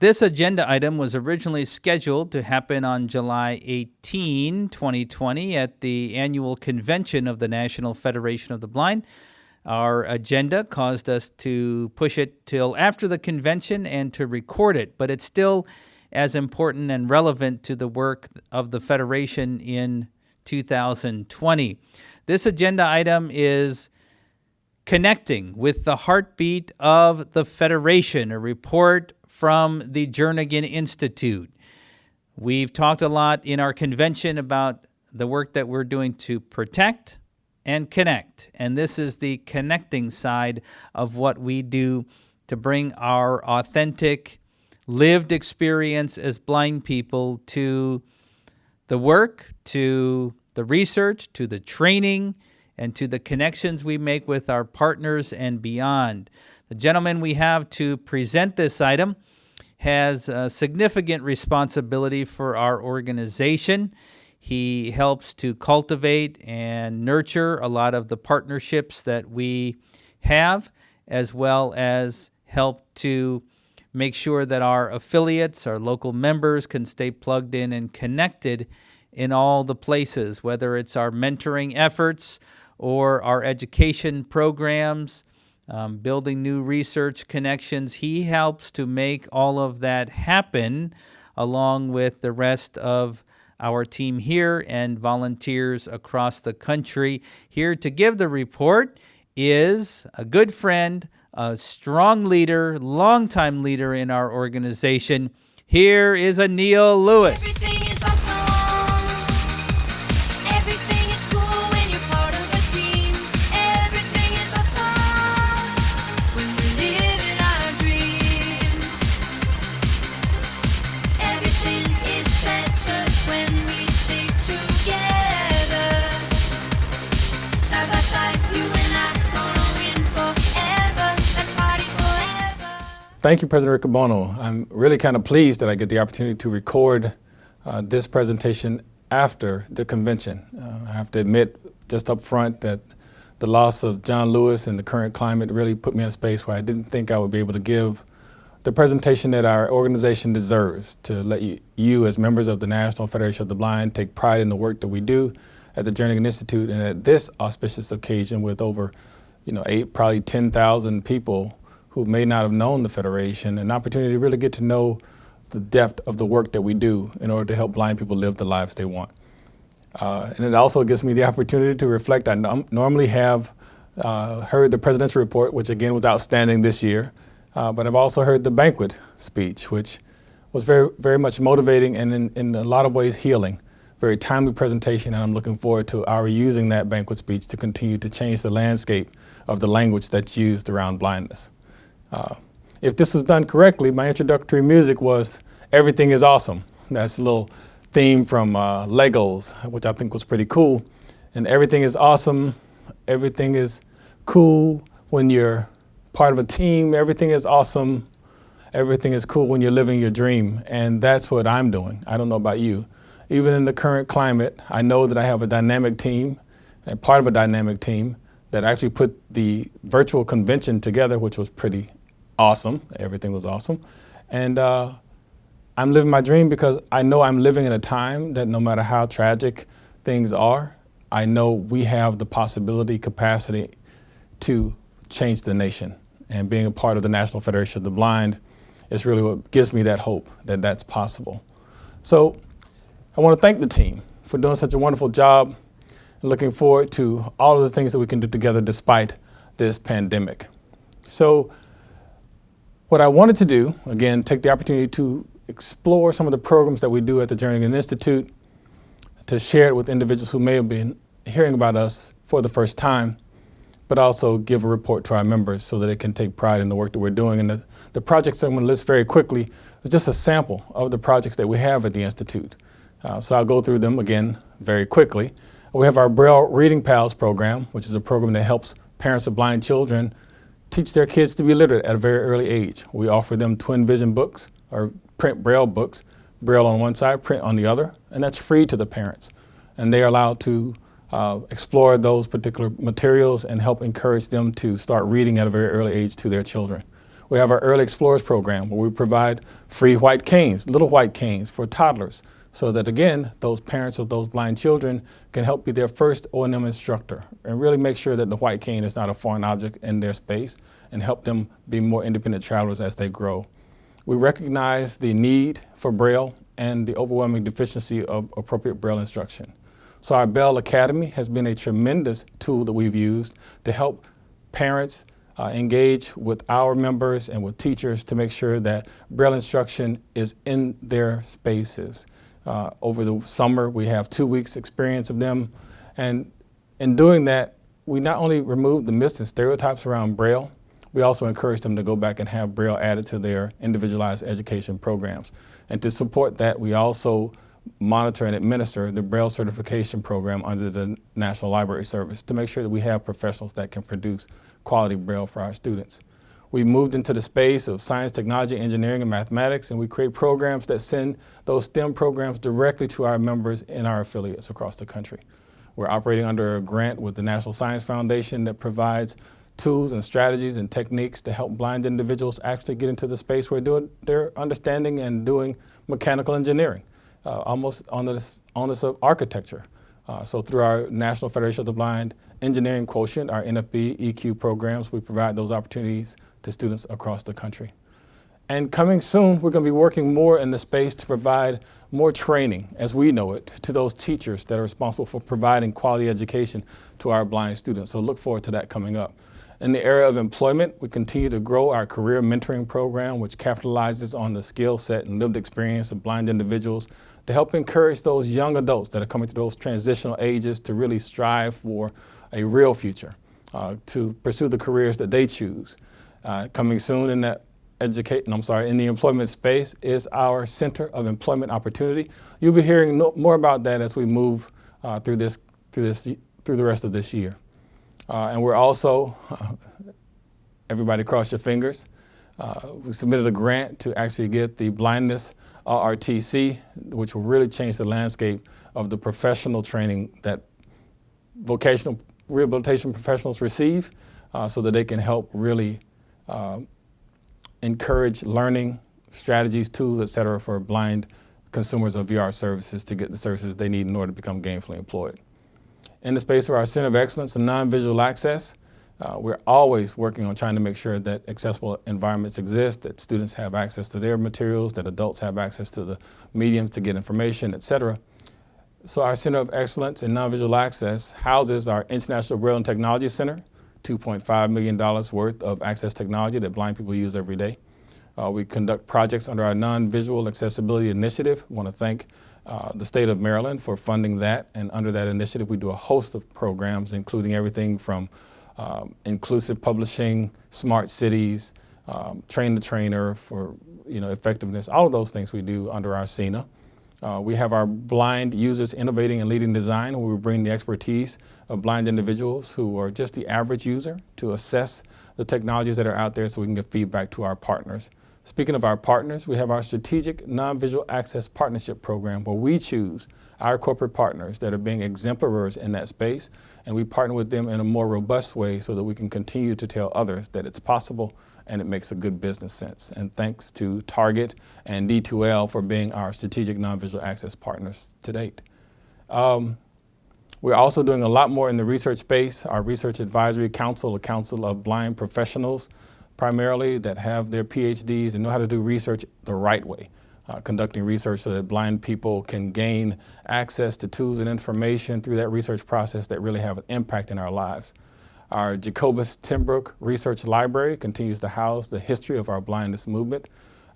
This agenda item was originally scheduled to happen on July 18, 2020 at the annual convention of the National Federation of the Blind. Our agenda caused us to push it till after the convention and to record it, but it's still as important and relevant to the work of the Federation in 2020. This agenda item is connecting with the heartbeat of the Federation, a report from the Jernigan Institute. We've talked a lot in our convention about the work that we're doing to protect and connect. And this is the connecting side of what we do to bring our authentic, lived experience as blind people to the work, to the research, to the training, and to the connections we make with our partners and beyond. The gentleman we have to present this item has a significant responsibility for our organization. He helps to cultivate and nurture a lot of the partnerships that we have, as well as help to make sure that our affiliates, our local members, can stay plugged in and connected in all the places, whether it's our mentoring efforts or our education programs, building new research connections. He helps to make all of that happen along with the rest of our team here and volunteers across the country. Here to give the report is a good friend, a strong leader, longtime leader in our organization. Here is Anil Lewis. Everything is awesome. Everything is cool when you're part of a team. Everything is awesome when we're living our dream. Everything is better when we stick together. Side by side, you and I gonna win forever. Let's party forever. Thank you, President Riccobono. I'm really kind of pleased that I get the opportunity to record this presentation after the convention. I have to admit just up front that the loss of John Lewis and the current climate really put me in a space where I didn't think I would be able to give the presentation that our organization deserves, to let you as members of the National Federation of the Blind take pride in the work that we do at the Jernigan Institute, and at this auspicious occasion with over, probably 10,000 people who may not have known the Federation, an opportunity to really get to know the depth of the work that we do in order to help blind people live the lives they want. And it also gives me the opportunity to reflect. I normally have heard the presidential report, which again was outstanding this year, but I've also heard the banquet speech, which was very, very much motivating and in a lot of ways healing. Very timely presentation, and I'm looking forward to our using that banquet speech to continue to change the landscape of the language that's used around blindness. If this was done correctly, my introductory music was "Everything is Awesome." That's a little theme from Legos, which I think was pretty cool. And everything is awesome. Everything is cool when you're part of a team. Everything is awesome. Everything is cool when you're living your dream. And that's what I'm doing. I don't know about you. Even in the current climate, I know that I have a dynamic team, and part of a dynamic team that actually put the virtual convention together, which was pretty awesome. Everything was awesome. And I'm living my dream because I know I'm living in a time that no matter how tragic things are, I know we have the possibility, capacity to change the nation. And being a part of the National Federation of the Blind is really what gives me that hope that that's possible. So I want to thank the team for doing such a wonderful job. Looking forward to all of the things that we can do together despite this pandemic. So what I wanted to do, again, take the opportunity to explore some of the programs that we do at the Jernigan Institute, to share it with individuals who may have been hearing about us for the first time, but also give a report to our members so that they can take pride in the work that we're doing. And the projects I'm going to list very quickly is just a sample of the projects that we have at the Institute. So I'll go through them again very quickly. We have our Braille Reading Pals program, which is a program that helps parents of blind children teach their kids to be literate at a very early age. We offer them twin vision books, or print Braille books, Braille on one side, print on the other, and that's free to the parents. And they are allowed to explore those particular materials and help encourage them to start reading at a very early age to their children. We have our Early Explorers program where we provide free white canes, little white canes for toddlers, so that again, those parents of those blind children can help be their first O&M instructor and really make sure that the white cane is not a foreign object in their space and help them be more independent travelers as they grow. We recognize the need for Braille and the overwhelming deficiency of appropriate Braille instruction. So our Braille Academy has been a tremendous tool that we've used to help parents engage with our members and with teachers to make sure that Braille instruction is in their spaces. Over the summer, we have 2 weeks experience of them. And in doing that, we not only remove the myths and stereotypes around Braille, we also encourage them to go back and have Braille added to their individualized education programs. And to support that, we also monitor and administer the Braille certification program under the National Library Service to make sure that we have professionals that can produce quality Braille for our students. We moved into the space of science, technology, engineering, and mathematics, and we create programs that send those STEM programs directly to our members and our affiliates across the country. We're operating under a grant with the National Science Foundation that provides tools and strategies and techniques to help blind individuals actually get into the space where they're understanding and doing mechanical engineering, almost on this onus of architecture. So through our National Federation of the Blind Engineering Quotient, our NFB EQ programs, we provide those opportunities to students across the country. And coming soon, we're going to be working more in the space to provide more training, as we know it, to those teachers that are responsible for providing quality education to our blind students. So look forward to that coming up. In the area of employment, we continue to grow our career mentoring program, which capitalizes on the skill set and lived experience of blind individuals to help encourage those young adults that are coming through those transitional ages to really strive for a real future, to pursue the careers that they choose. Coming soon in that in the employment space is our Center of Employment Opportunity. You'll be hearing more about that as we move through the rest of this year. And we're also, everybody cross your fingers, we submitted a grant to actually get the Blindness RTC, which will really change the landscape of the professional training that vocational rehabilitation professionals receive so that they can help really encourage learning strategies, tools, et cetera, for blind consumers of VR services to get the services they need in order to become gainfully employed. In the space of our Center of Excellence in Non-Visual Access, we're always working on trying to make sure that accessible environments exist, that students have access to their materials, that adults have access to the mediums to get information, et cetera. So our Center of Excellence in Non-Visual Access houses our International Braille and Technology Center, $2.5 million worth of access technology that blind people use every day. We conduct projects under our Non-Visual Accessibility Initiative. I want to thank the state of Maryland for funding that, and under that initiative we do a host of programs including everything from inclusive publishing, smart cities, train the trainer for effectiveness, all of those things we do under our CENA. We have our Blind Users Innovating and Leading Design, where we bring the expertise of blind individuals who are just the average user to assess the technologies that are out there so we can give feedback to our partners. Speaking of our partners, we have our Strategic Non-Visual Access Partnership Program, where we choose our corporate partners that are being exemplars in that space, and we partner with them in a more robust way so that we can continue to tell others that it's possible and it makes a good business sense. And thanks to Target and D2L for being our strategic non-visual access partners to date. We're also doing a lot more in the research space. Our Research Advisory Council, a council of blind professionals primarily that have their PhDs and know how to do research the right way, conducting research so that blind people can gain access to tools and information through that research process that really have an impact in our lives. Our Jacobus Timbrook Research Library continues to house the history of our blindness movement.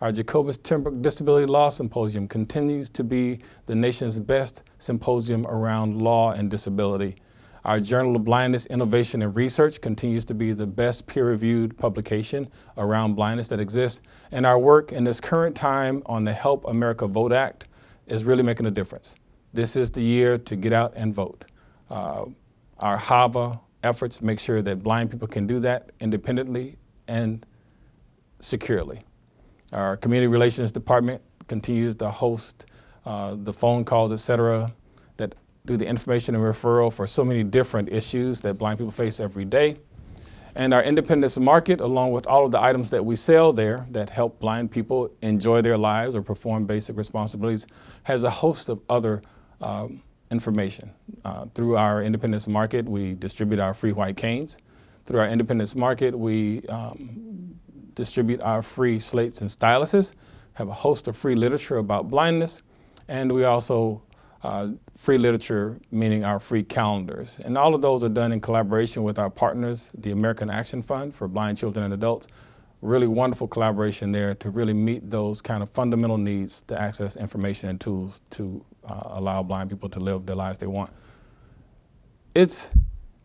Our Jacobus Timbrook Disability Law Symposium continues to be the nation's best symposium around law and disability. Our Journal of Blindness Innovation and Research continues to be the best peer-reviewed publication around blindness that exists. And our work in this current time on the Help America Vote Act is really making a difference. This is the year to get out and vote. Our HAVA efforts make sure that blind people can do that independently and securely. Our Community Relations Department continues to host the phone calls, et cetera, that do the information and referral for so many different issues that blind people face every day. And our Independence Market, along with all of the items that we sell there that help blind people enjoy their lives or perform basic responsibilities, has a host of other information. Through our Independence Market, we distribute our free white canes. Through our Independence Market, we distribute our free slates and styluses, have a host of free literature about blindness, and we also free literature, meaning our free calendars. And all of those are done in collaboration with our partners, the American Action Fund for Blind Children and Adults. Really wonderful collaboration there to really meet those kind of fundamental needs to access information and tools to allow blind people to live the lives they want. It's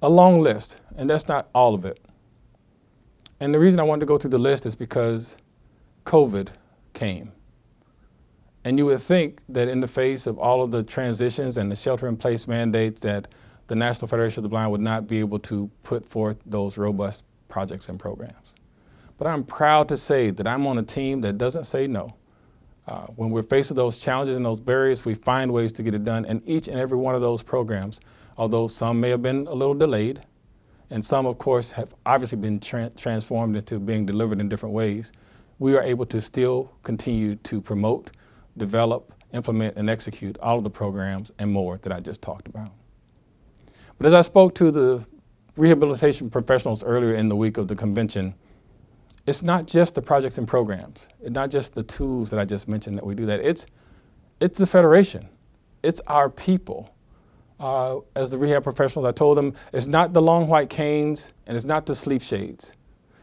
a long list, and that's not all of it. And the reason I wanted to go through the list is because COVID came. And you would think that in the face of all of the transitions and the shelter-in-place mandates that the National Federation of the Blind would not be able to put forth those robust projects and programs. But I'm proud to say that I'm on a team that doesn't say no. When we're faced with those challenges and those barriers, we find ways to get it done. And each and every one of those programs, although some may have been a little delayed, and some, of course, have obviously been transformed into being delivered in different ways, we are able to still continue to promote, develop, implement, and execute all of the programs and more that I just talked about. But as I spoke to the rehabilitation professionals earlier in the week of the convention, it's not just the projects and programs. It's not just the tools that I just mentioned that we do that. It's the Federation. It's our people. As the rehab professionals, I told them, it's not the long white canes and it's not the sleep shades.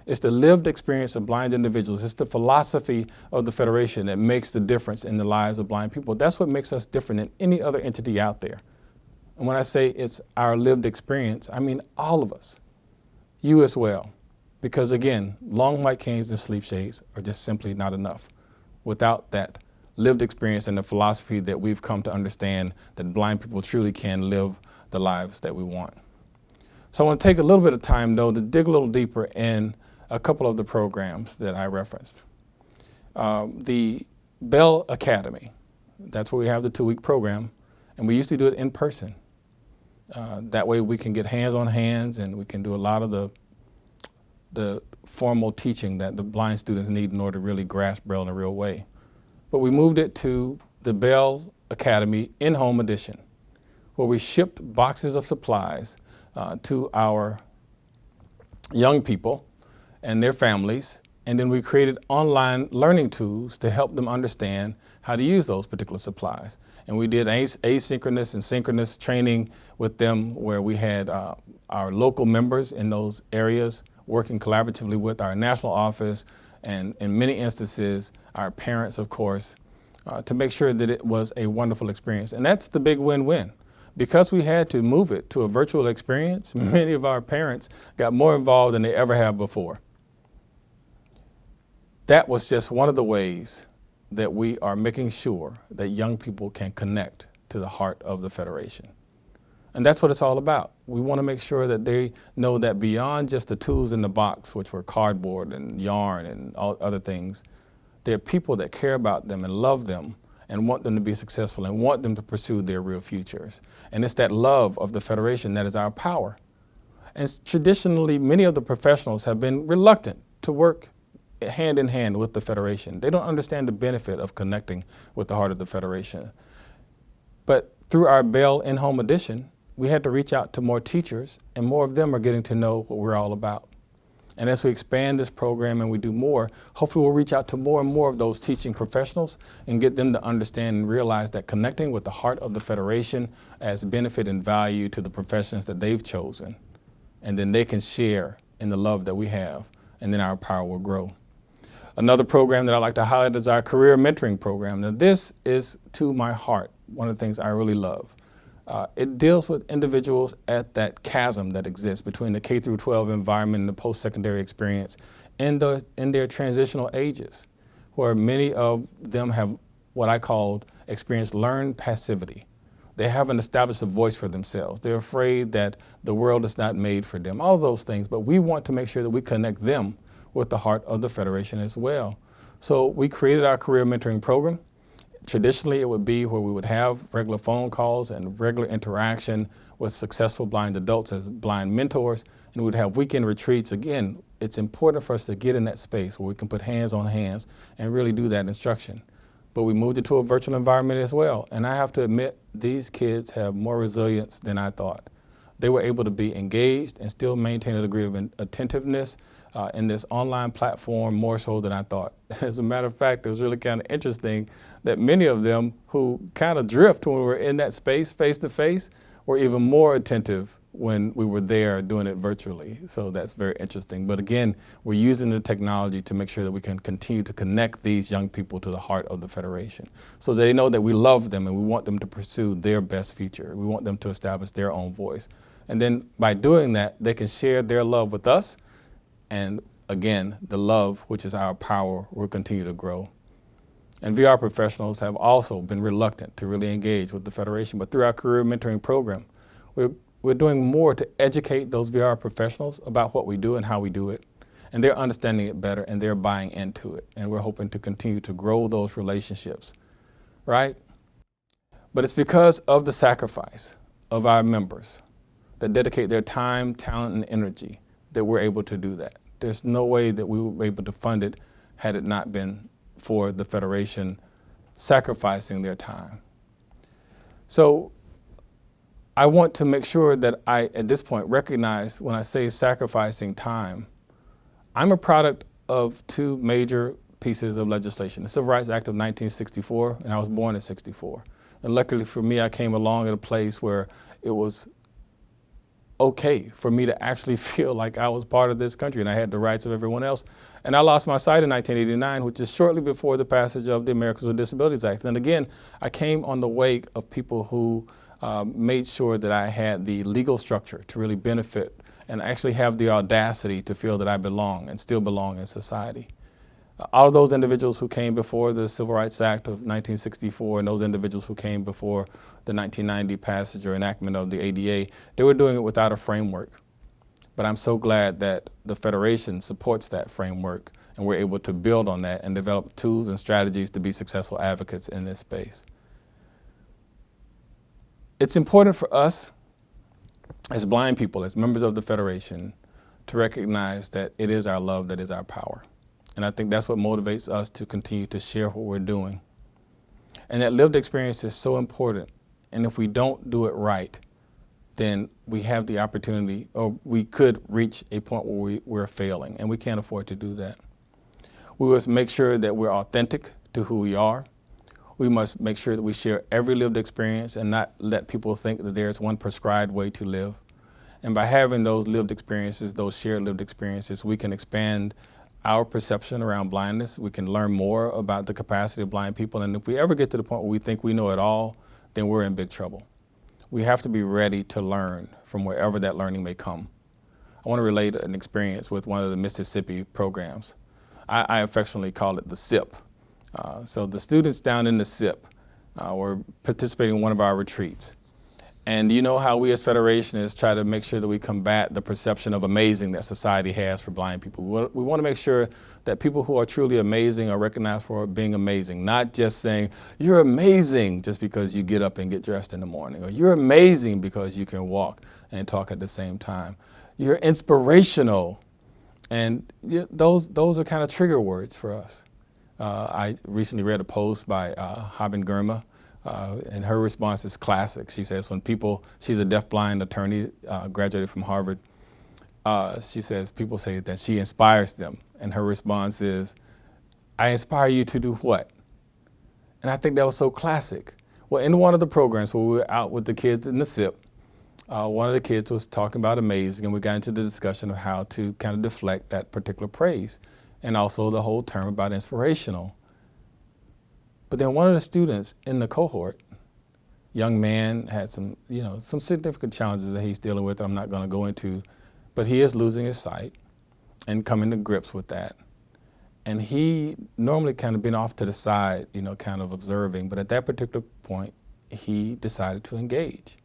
It's the lived experience of blind individuals. It's the philosophy of the Federation that makes the difference in the lives of blind people. That's what makes us different than any other entity out there. And when I say it's our lived experience, I mean all of us, you as well. Because again, long white canes and sleep shades are just simply not enough without that lived experience and the philosophy that we've come to understand that blind people truly can live the lives that we want. So I want to take a little bit of time, though, to dig a little deeper in a couple of the programs that I referenced. The Bell Academy, that's where we have the 2-week program, and we used to do it in person. That way we can get hands on hands and we can do a lot of the formal teaching that the blind students need in order to really grasp Braille in a real way. But we moved it to the Bell Academy in-home edition, where we shipped boxes of supplies to our young people and their families, and then we created online learning tools to help them understand how to use those particular supplies. And we did asynchronous and synchronous training with them, where we had our local members in those areas working collaboratively with our national office, and in many instances, our parents, of course, to make sure that it was a wonderful experience. And that's the big win-win. Because we had to move it to a virtual experience, many of our parents got more involved than they ever have before. That was just one of the ways that we are making sure that young people can connect to the heart of the Federation. And that's what it's all about. We want to make sure that they know that beyond just the tools in the box, which were cardboard and yarn and all other things, there are people that care about them and love them and want them to be successful and want them to pursue their real futures. And it's that love of the Federation that is our power. And traditionally, many of the professionals have been reluctant to work hand in hand with the Federation. They don't understand the benefit of connecting with the heart of the Federation. But through our Bell in-home edition, we had to reach out to more teachers, and more of them are getting to know what we're all about. And as we expand this program and we do more, hopefully we'll reach out to more and more of those teaching professionals and get them to understand and realize that connecting with the heart of the Federation adds benefit and value to the professions that they've chosen. And then they can share in the love that we have, and then our power will grow. Another program that I'd like to highlight is our career mentoring program. Now this is to my heart, one of the things I really love. It deals with individuals at that chasm that exists between the K through 12 environment and the post-secondary experience in their transitional ages, where many of them have what I call experienced learned passivity. They haven't established a voice for themselves. They're afraid that the world is not made for them, all of those things. But we want to make sure that we connect them with the heart of the Federation as well. So we created our career mentoring program. Traditionally, it would be where we would have regular phone calls and regular interaction with successful blind adults as blind mentors, and we would have weekend retreats. Again, it's important for us to get in that space where we can put hands on hands and really do that instruction. But we moved it to a virtual environment as well, and I have to admit, these kids have more resilience than I thought. They were able to be engaged and still maintain a degree of attentiveness in this online platform more so than I thought. As a matter of fact, it was really kind of interesting that many of them who kind of drift when we were in that space face to face were even more attentive when we were there doing it virtually. So that's very interesting. But again, we're using the technology to make sure that we can continue to connect these young people to the heart of the Federation so they know that we love them and we want them to pursue their best future. We want them to establish their own voice. And then by doing that, they can share their love with us. And again, the love, which is our power, will continue to grow. And VR professionals have also been reluctant to really engage with the Federation, but through our career mentoring program, we're doing more to educate those VR professionals about what we do and how we do it. And they're understanding it better and they're buying into it. And we're hoping to continue to grow those relationships, right? But it's because of the sacrifice of our members that dedicate their time, talent, and energy that we're able to do that. There's no way that we were able to fund it had it not been for the Federation sacrificing their time. So I want to make sure that I, at this point, recognize when I say sacrificing time, I'm a product of two major pieces of legislation. The Civil Rights Act of 1964, and I was born in '64. And luckily for me, I came along at a place where it was okay for me to actually feel like I was part of this country and I had the rights of everyone else. And I lost my sight in 1989, which is shortly before the passage of the Americans with Disabilities Act. And again, I came on the wake of people who made sure that I had the legal structure to really benefit and actually have the audacity to feel that I belong and still belong in society. All of those individuals who came before the Civil Rights Act of 1964 and those individuals who came before the 1990 passage or enactment of the ADA, they were doing it without a framework. But I'm so glad that the Federation supports that framework and we're able to build on that and develop tools and strategies to be successful advocates in this space. It's important for us as blind people, as members of the Federation, to recognize that it is our love that is our power. And I think that's what motivates us to continue to share what we're doing. And that lived experience is so important. And if we don't do it right, then we have the opportunity, or we could reach a point where we're failing, and we can't afford to do that. We must make sure that we're authentic to who we are. We must make sure that we share every lived experience and not let people think that there's one prescribed way to live. And by having those lived experiences, those shared lived experiences, we can expand our perception around blindness. We can learn more about the capacity of blind people. And if we ever get to the point where we think we know it all, then we're in big trouble. We have to be ready to learn from wherever that learning may come. I want to relate an experience with one of the Mississippi programs. I affectionately call it the SIP. So the students down in the SIP were participating in one of our retreats. And you know how we as Federationists try to make sure that we combat the perception of amazing that society has for blind people. We want to make sure that people who are truly amazing are recognized for being amazing, not just saying, you're amazing just because you get up and get dressed in the morning, or you're amazing because you can walk and talk at the same time. You're inspirational. And those are kind of trigger words for us. I recently read a post by Haben Girma. And her response is classic. She says, she's a deafblind attorney, graduated from Harvard. She says, people say that she inspires them. And her response is, I inspire you to do what? And I think that was so classic. Well, in one of the programs where we were out with the kids in the SIP, one of the kids was talking about amazing, and we got into the discussion of how to kind of deflect that particular praise, and also the whole term about inspirational. But then one of the students in the cohort, young man, had some significant challenges that he's dealing with that I'm not going to go into, but he is losing his sight and coming to grips with that. And he normally kind of been off to the side, kind of observing, but at that particular point, he decided to engage.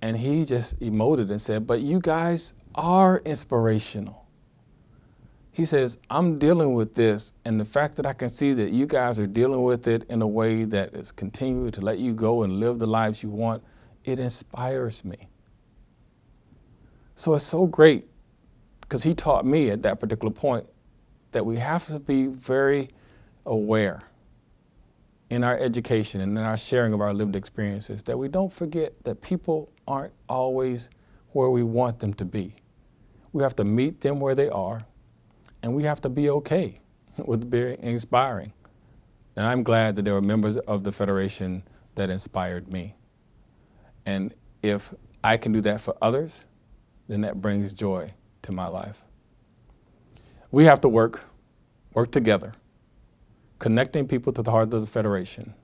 And he just emoted and said, but you guys are inspirational. He says, I'm dealing with this, and the fact that I can see that you guys are dealing with it in a way that is continuing to let you go and live the lives you want, it inspires me. So it's so great, because he taught me at that particular point that we have to be very aware in our education and in our sharing of our lived experiences, that we don't forget that people aren't always where we want them to be. We have to meet them where they are, and we have to be okay with being inspiring. And I'm glad that there were members of the Federation that inspired me. And if I can do that for others, then that brings joy to my life. We have to work together, connecting people to the heart of the Federation,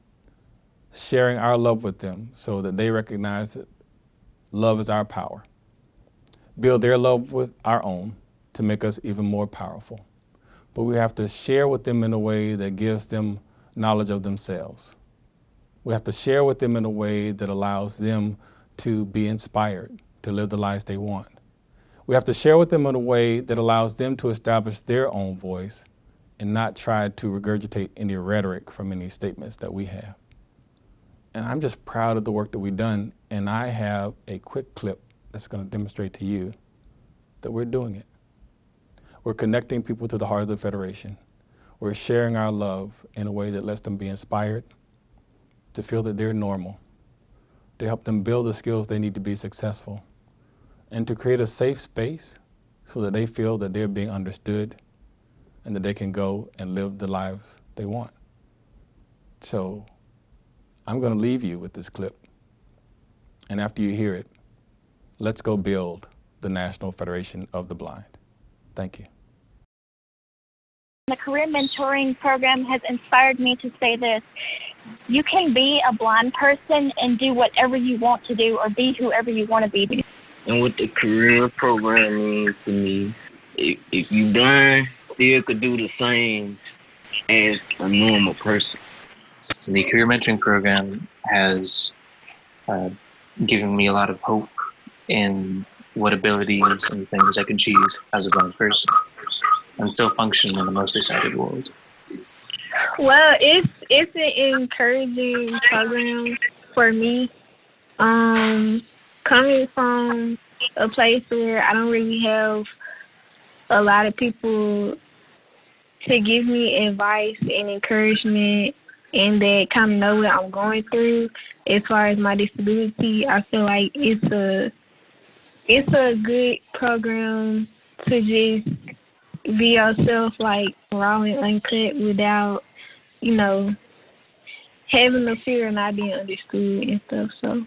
sharing our love with them so that they recognize that love is our power. Build their love with our own to make us even more powerful. But we have to share with them in a way that gives them knowledge of themselves. We have to share with them in a way that allows them to be inspired to live the lives they want. We have to share with them in a way that allows them to establish their own voice and not try to regurgitate any rhetoric from any statements that we have. And I'm just proud of the work that we've done, and I have a quick clip that's going to demonstrate to you that we're doing it. We're connecting people to the heart of the Federation. We're sharing our love in a way that lets them be inspired, to feel that they're normal, to help them build the skills they need to be successful, and to create a safe space so that they feel that they're being understood and that they can go and live the lives they want. So I'm going to leave you with this clip. And after you hear it, let's go build the National Federation of the Blind. Thank you. The career mentoring program has inspired me to say this: you can be a blind person and do whatever you want to do, or be whoever you want to be. And what the career program means to me, if you blind, still could do the same as a normal person. The career mentoring program has given me a lot of hope in what abilities and things I can achieve as a blind person and still function in a mostly sighted world. Well, it's an encouraging program for me. Coming from a place where I don't really have a lot of people to give me advice and encouragement and that kind of know what I'm going through as far as my disability, I feel like it's a good program to just be yourself, like raw and uncut, without, having the fear of not being understood and stuff. So